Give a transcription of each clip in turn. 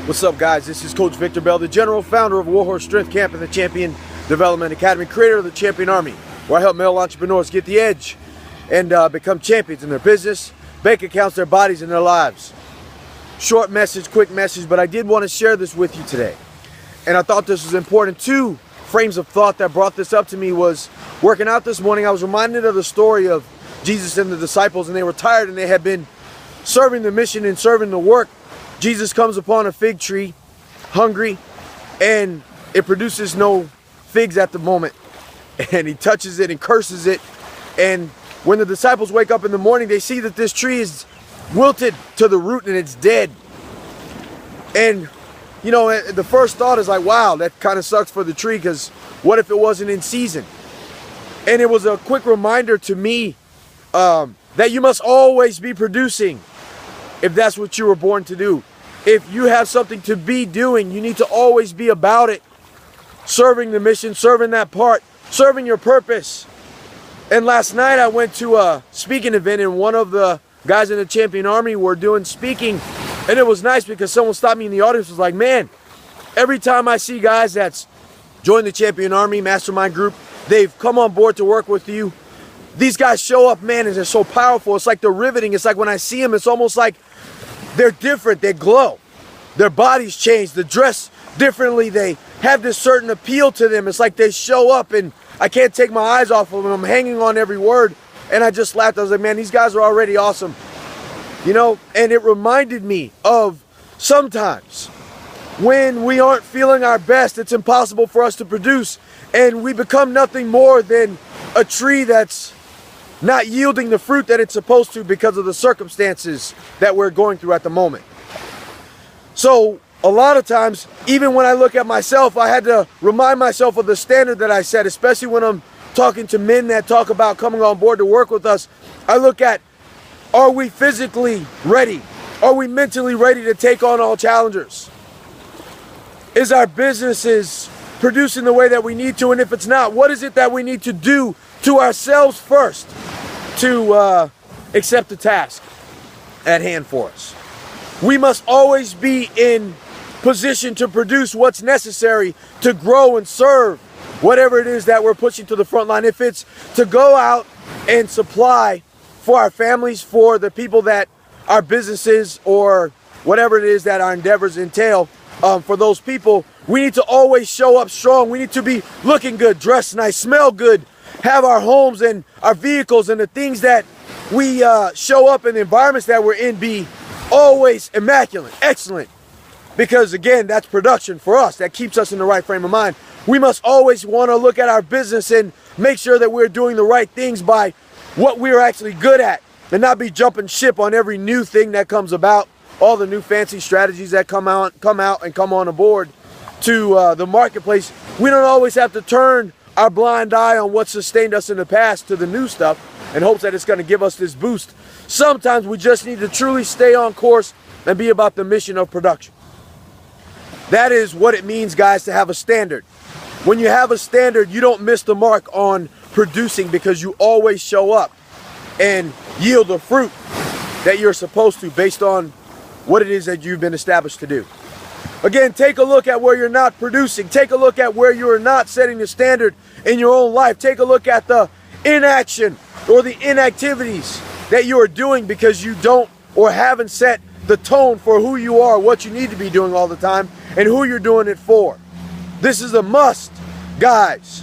What's up, guys? This is Coach Victor Bell, the general founder of Warhorse Strength Camp and the Champion Development Academy, creator of the Champion Army, where I help male entrepreneurs get the edge and become champions in their business, bank accounts, their bodies, and their lives. Short message, quick message, but I did want to share this with you today. And I thought this was important. Two frames of thought that brought this up to me was working out this morning. I was reminded of the story of Jesus and the disciples, and they were tired and they had been serving the mission and serving the work. Jesus comes upon a fig tree, hungry, and it produces no figs at the moment. And he touches it and curses it. And when the disciples wake up in the morning, they see that this tree is wilted to the root and it's dead. And, you know, the first thought is like, wow, that kind of sucks for the tree, because what if it wasn't in season? And it was a quick reminder to me that you must always be producing if that's what you were born to do. If you have something to be doing, you need to always be about it. Serving the mission, serving that part, serving your purpose. And last night I went to a speaking event, and one of the guys in the Champion Army were doing speaking. And it was nice because someone stopped me in the audience and was like, man, every time I see guys that's joined the Champion Army mastermind group, they've come on board to work with you. These guys show up, man, and they're so powerful. It's like they're riveting. It's like when I see them, it's almost like they're different. They glow. Their bodies change. They dress differently. They have this certain appeal to them. It's like they show up and I can't take my eyes off of them. I'm hanging on every word. And I just laughed. I was like, man, these guys are already awesome. You know, and it reminded me of sometimes when we aren't feeling our best, it's impossible for us to produce. And we become nothing more than a tree that's not yielding the fruit that it's supposed to because of the circumstances that we're going through at the moment. So a lot of times, even when I look at myself, I had to remind myself of the standard that I set, especially when I'm talking to men that talk about coming on board to work with us. I look at, are we physically ready? Are we mentally ready to take on all challengers? Is our businesses producing the way that we need to? And if it's not, what is it that we need to do to ourselves first to accept the task at hand for us? We must always be in position to produce what's necessary to grow and serve whatever it is that we're pushing to the front line. If it's to go out and supply for our families, for the people that our businesses or whatever it is that our endeavors entail, for those people, we need to always show up strong. We need to be looking good, dressed nice, smell good, have our homes and our vehicles and the things that we show up in the environments that we're in be always immaculate, excellent. Because again, that's production for us. That keeps us in the right frame of mind. We must always want to look at our business and make sure that we're doing the right things by what we're actually good at, and not be jumping ship on every new thing that comes about, all the new fancy strategies that come out and come on board to the marketplace. We don't always have to turn our blind eye on what sustained us in the past to the new stuff in hopes that it's going to give us this boost. Sometimes we just need to truly stay on course and be about the mission of production. That is what it means, guys, to have a standard. When you have a standard, you don't miss the mark on producing, because you always show up and yield the fruit that you're supposed to based on what it is that you've been established to do. Again, take a look at where you're not producing. Take a look at where you are not setting the standard in your own life. Take a look at the inaction or the inactivities that you are doing because you don't or haven't set the tone for who you are, what you need to be doing all the time, and who you're doing it for. This is a must, guys.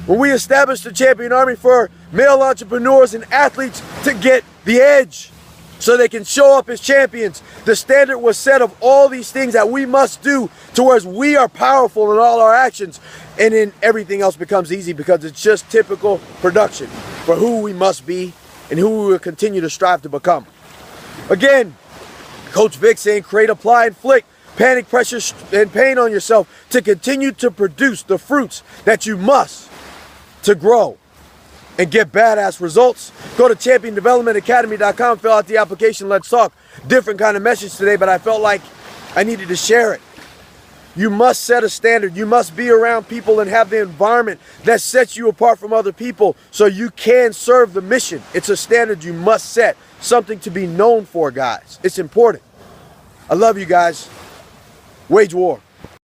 When we established the Champion Army for male entrepreneurs and athletes to get the edge so they can show up as champions, the standard was set of all these things that we must do towards we are powerful in all our actions, and then everything else becomes easy because it's just typical production for who we must be and who we will continue to strive to become. Again, Coach Vic saying, create, apply, inflict panic, pressure, and pain on yourself to continue to produce the fruits that you must to grow and get badass results. Go to championdevelopmentacademy.com, fill out the application, let's talk. Different kind of message today, but I felt like I needed to share it. You must set a standard. You must be around people and have the environment that sets you apart from other people so you can serve the mission. It's a standard you must set. Something to be known for, guys. It's important. I love you guys. wage war.